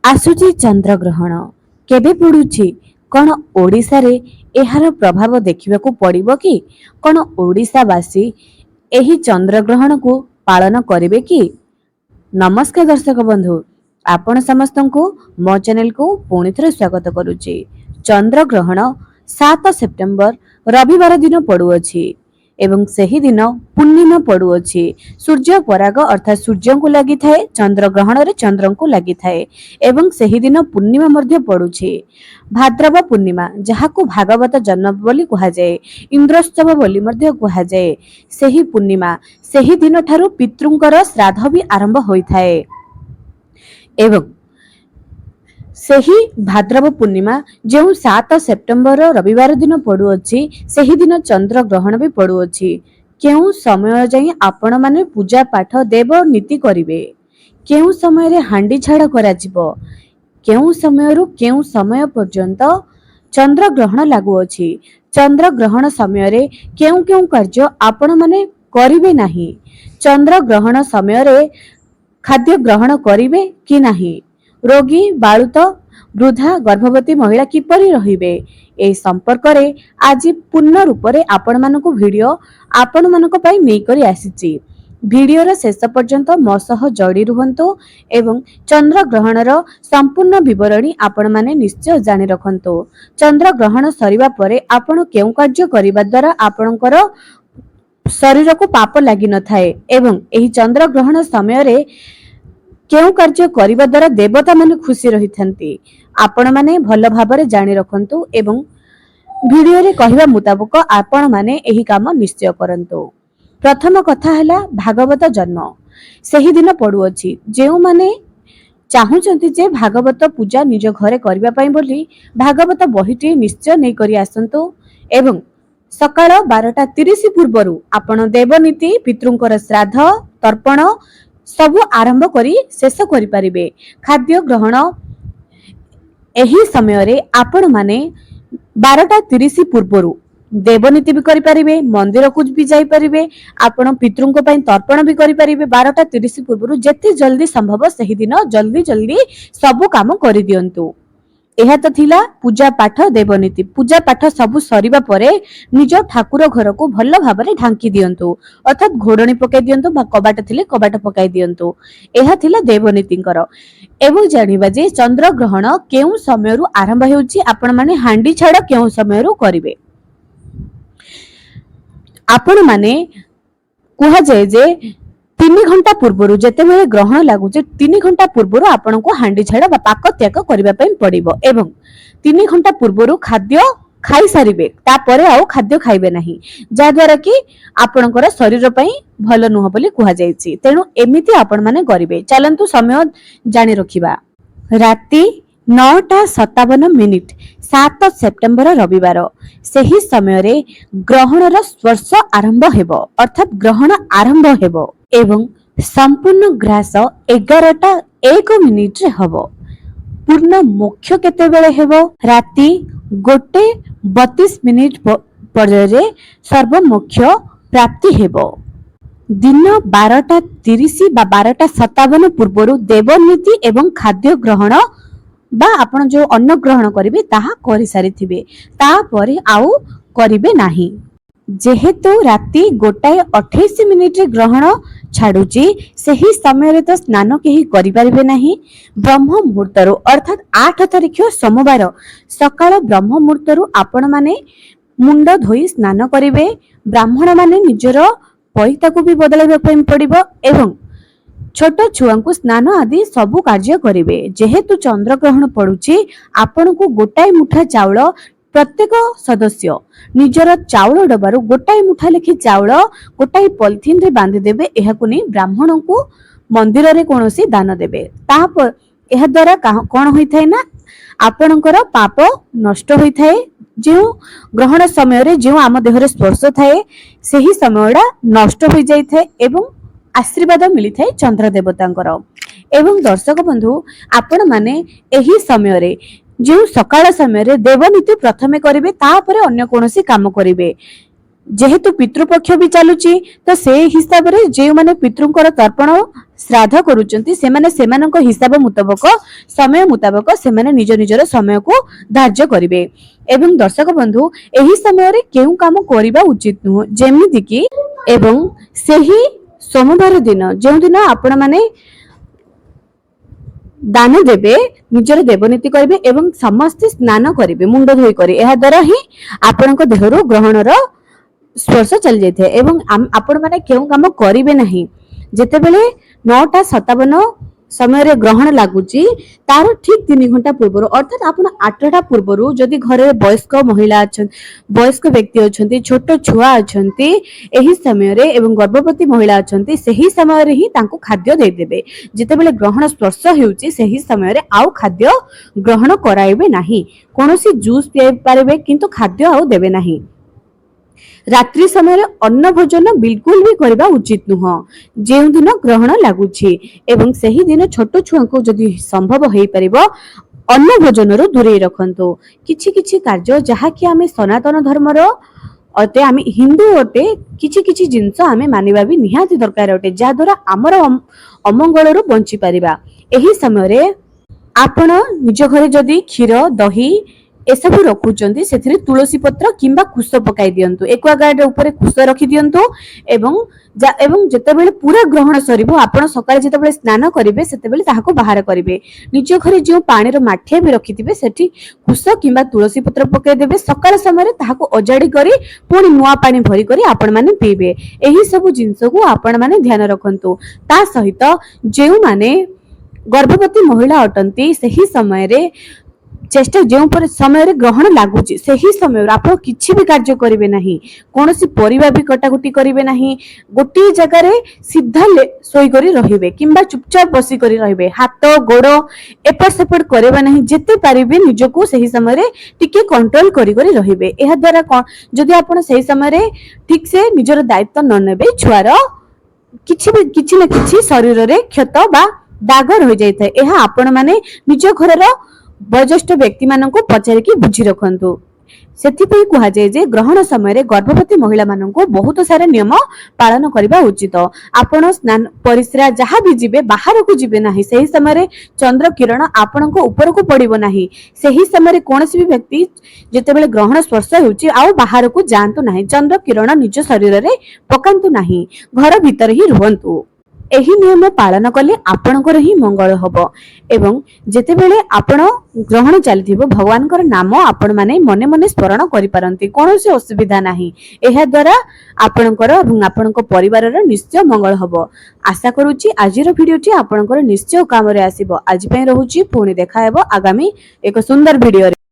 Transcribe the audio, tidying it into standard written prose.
आसुची चंद्रग्रहण केबे पड़ुछि कौन ओडिशा रे एहार प्रभाव देखिबाकू पड़िबो कि कौन ओडिशावासी एही चंद्रग्रहण को पालन करिवे कि। नमस्कार दर्शक बंधु, आपण समस्त को मो चैनल को पुणी थे स्वागत करुच्ची। चंद्रग्रहण 7 सेप्टेम्बर रविवार दिन पड़ुअछि एवं सही दिन पूर्णिमा पड़ुअछि। सूर्य पराग अर्थात सूर्य को लगी थाए, चंद्रग्रहण रे चंद्र को लगी थाए एवं सही दिन पूर्णिमा मध्य पड़ुछि। भाद्रव पूर्णिमा जहाकू भागवत जन्म बोली कहा जाए, इंद्रोत्सव बोली मध्य कहा जाए। सही पूर्णिमा सही दिन ठारू पितृंकर श्राद्ध भी आरंभ होइथाए एवं सही भाद्रव पूर्णिमा जो 7 सेप्टेम्बर रविवार दिन पड़ुअछि सही दिन चंद्र ग्रहण भी पड़ुअछि। केउ समय जाई आपण माने पूजा पाठ देव नीति करिवे, केउ समय रे हांडी छाड़ करा जिवो, केउ समय रु केउ समय पर्यंत चंद्र ग्रहण लागू अछि। चंद्र ग्रहण समय रे केउ केउ कार्य आपण माने करिवे नाही। चंद्र ग्रहण समय रे खाद्य ग्रहण करिवे कि नाही, रोगी बालुत वृद्धा गर्भवती महिला किपरि रहिबे, ए संपर्क रे आज पूर्ण रूप रे आपण मानको वीडियो आपण मानको पई नै करी आसीची। वीडियो रे शेष पर्यंत मो सह जोड़ी रुहंतु एवं चंद्र ग्रहण रो संपूर्ण विवरणी आपण माने निश्चय जानि रखंतु। चंद्र ग्रहण सरिबा परे आपण केउ कार्य करिबा द्वारा आपणकर शरीर को पाप लागि न थाए एवं एही चंद्र ग्रहण समय रे केउ कार्य करिबा द्वारा देवता माने खुशी रही थांती। आपण माने भल भाबरे जानि रखंतु एवं वीडियो रे कहिबा मुताबिक आपण माने एही काम निश्चय करंतु। प्रथम कथा हला भागवत जन्म सही दिन पड़ुअछि। जेउ माने चाहुचंती जे भागवत पूजा निज घरे करिबा पई बोली भागवत बहिटी निश्चय नै करी आसंतु एवं सकाळ 12:30 पूर्वरु आपण देवनीति पितृंकर श्राद्ध तर्पण सबु आरंभ करी शेष करि परिबे। खाद्य ग्रहण एही समय रे आपण माने 12:30 पूर्वरु देवनीति भी करि परिबे, मंदिर को भी जाई परिबे, आपण पितृंक पई तर्पण भी करि परिबे। 12:30 पूर्वरु जेते जल्दी संभव सही दिन जल्दी जल्दी सबु काम करि दियंतु। एहा तो थिला पूजा पाठ देवनीति। पूजा पाठ सबु सरीबा परे निज ठाकुर घर को भल भाबरे ढांकी दियंतु, अर्थात घोड़णी पकाई दियंतु बा कबाट थिले कबाट पकाई दियंतु। एहा थिला देवनीतिंकर। एवं जानिबा जे चंद्र ग्रहण केउ समय रु आरंभ हेउची, आपण माने हांडी छाड़ केउ समय रु करिवे। आपण माने कुहा जाय जे 3 घंटा पूर्वरु जेतेबेले ग्रहण लागुचे 3 घंटा पूर्वरु आपण को हांडी छाड़ बा पाक त्याग करिबा पई पड़िबो एवं 3 घंटा पूर्वरु खाद्य खाई सारिबे, तापरे आउ खाद्य खाइबे नाही, जा द्वारा कि आपणकर शरीर पई भल नुह बोली कुहा जायछि। तेनु एमिति आपण माने करिवे। चलंतु समय जानि रखिबा। राति 9:57 7 सेप्टेम्बर रविवार सही समय रे ग्रहणर स्पर्श आरंभ हेबो, अर्थात ग्रहण आरंभ हेबो एवं संपूर्ण ग्रास 11:01 रे हबो। पूर्ण मोक्ष केते बेले हेबो? राति 1:32 पर्यरे सर्व मोक्ष प्राप्ति हेबो। दिन 12:30 बा 12:57 पूर्वरु देवनीति एवं खाद्य ग्रहण बा आपण जो अन्न ग्रहण करिवे ताहा करि सारिथिबे, तापरे आउ करिवे नाही। जेहेतु राति 1:28 रे ग्रहण छाडुची सही समय रे तो स्नान केही करि परिबे नाही। ब्रह्म मुहूर्तरु अर्थात 8 तारिख सोमवार सकाळ ब्रह्म मुहूर्तरु आपण माने मुंड धोई स्नान करिवे। ब्राह्मण माने निजर पैता को भी बदलाइबा पई पड़िबो एवं छोट छुआ को स्नान आदि सबु कार्य करिवे। जेहेतु चंद्र ग्रहण पड़ुची आपण को गोटाई मुठा चाउल प्रत्येक सदस्य निजर चाउल डबारु गोटाई मुठा लेखि चाउल गोटाई पॉलिथिन रे बांधि देबे। एहा को नै ब्राह्मण को मंदिर रे कोनोसी दान देबे। तापर एहा द्वारा कोन होई थाए ना आपणकर पाप नष्ट होई थाए। जो ग्रहण समय रे जो आम देह रे स्पर्श थाए सही समयडा नष्ट होई जाई थाए एवं आशीर्वाद मिली थाए चंद्र देवतांकर। एवं दर्शक बंधु आपण माने एही समय रे जो सकाळ समय रे देवनीति प्रथमे करिवे, तापरे अन्य कोनोसी काम करिवे। जेहेतु पितृपक्ष भी चलुची तो से हिसाब रे जे माने पितृंकर तर्पण श्राद्ध करूचंती से माने सेमानक हिसाब मुताबक समय मुताबक से माने निज निजर समय को धार्य करिवे। एवं दर्शक बंधु एही समय रे केउ काम करिबा उचित नुह जेमिति कि एवं सेही सोमवार दिन जो दिन आपण माने दान देवे निजर देवनीति करिवे एवं समस्त स्नान करिवे मुंड धोई करी एहा द्वारा ही आपनक देहरो ग्रहणर स्पर्श चली जाए एवं आपण माने केउ काम करिवे नाही जेतेबेले 9:57 समय रे ग्रहण लागुची तार ठीक 3 घंटा पूर्व अर्थात आपण 8टा पूर्व जदि घरे वयस्क महिला अछन वयस्क व्यक्ति अछंती छोट छुआ अछंती एही समय रे एवं गर्भवती महिला अछंती सेही समय रे ही तांको खाद्य दे देबे जेतेबेले ग्रहण स्पर्श हेउची सेही समय रे आउ खाद्य ग्रहण कराइबे नाही कोनोसी जूस पिए पारिबे किंतु खाद्य आउ देबे नाही। रात्रि समय अन्न भोजन बिल्कुल भी करबा उचित नुह जे दिन ग्रहण लागुछि एवं सही दिन छोट छुआ को जदि संभव हेई परिबो अन्न भोजन रो दूरे रखंतो किछि किछि कार्य जहा कि आमे सनातन धर्म रो अते आमे हिंदू अटे किछि किछि जिंस आमे मानिबा भी निहाती दरकार अटे जा द्वारा हमर अमंगल रो बंची परिबा। एही समय रे आपण निज घरे जदि क्षीर दही एसबू रखुचंती सेथिरे तुलसी पत्र किंबा कुश पकाई दियंतु एक्वागार्ड ऊपर कुश रखी दियंतु एवं जेतेबेले पूरा ग्रहण सरिबो आपण सकाळे जेतेबेले स्नान करिवे सेतेबेले ताहाको बाहर करिवे निज घरे जो पानी रो माठिया भी रखिथिबे सेठी कुश किंबा तुलसी पत्र पकाई देबे सकाळ समय रे ताहाको अजाडी करी पुनी नुआ पानी भरी करी आपण माने पीबे एही सब जिंस को आपण माने ध्यान रखंतु। ता सहित जेउ माने गर्भवती महिला अटंती सही समय रे चेष्टा जो समय रे ग्रहण लागुची सही समय आप किछि भी कार्य करिवे नाही कोनोसी परिबा भी कटाकुटी करिवे नाही गोटी जगह रे सीधा सोई करी रहिबे किंबा चुपचाप बसी करी रहिबे हाथ गोड़ एपट सेपट करिवे नाही जेते पारिबे निजको सही समय रे टिके कंट्रोल करी करी रहिबे एहा द्वारा जदि आपण सही समय रे ठीक से निजर दायित्व न नेबे छुआर किछि न किछि शरीर रे क्षत बा दाग रहि जाय थाए एहा आपण माने निज घरर वयोज्येष्ठ व्यक्ति माननको पचारिकी बुझी रखंतु। सेथिपई कुहा जाय जे ग्रहण समय रे गर्भवती महिला माननको बहुत सारा नियम पालन करबा उचित। आपण स्नान परिस्रा जहां भी जिबे बाहर को जिबे नाही सही समय रे चंद्र किरण आपनको ऊपर को पड़िबो नाही सही समय रे कोनसी भी व्यक्ति जेतेबेले ग्रहण स्पर्श होउची आउ बाहर को जानतु नाही चंद्र किरण निज शरीर रे पकांतु नाही घर भीतर ही रहंतु। एही नियम पालन कले आपणकर ही मंगल हबो एवं जेतेबेले आपण ग्रहण चलिथिबो भगवानकर नाम आपण माने मने मने स्मरण करि पारंती कोनोसी असुविधा नाही एहा द्वारा आपणकर एवं आपणक परिवारर निश्चय मंगल हबो। आशा करूची आजिर भिडियोटी आपणकर निश्चय काम रे आसीबो। आज पय रहूची पुणी देखा हेबो आगामी एक सुंदर भिडियो रे।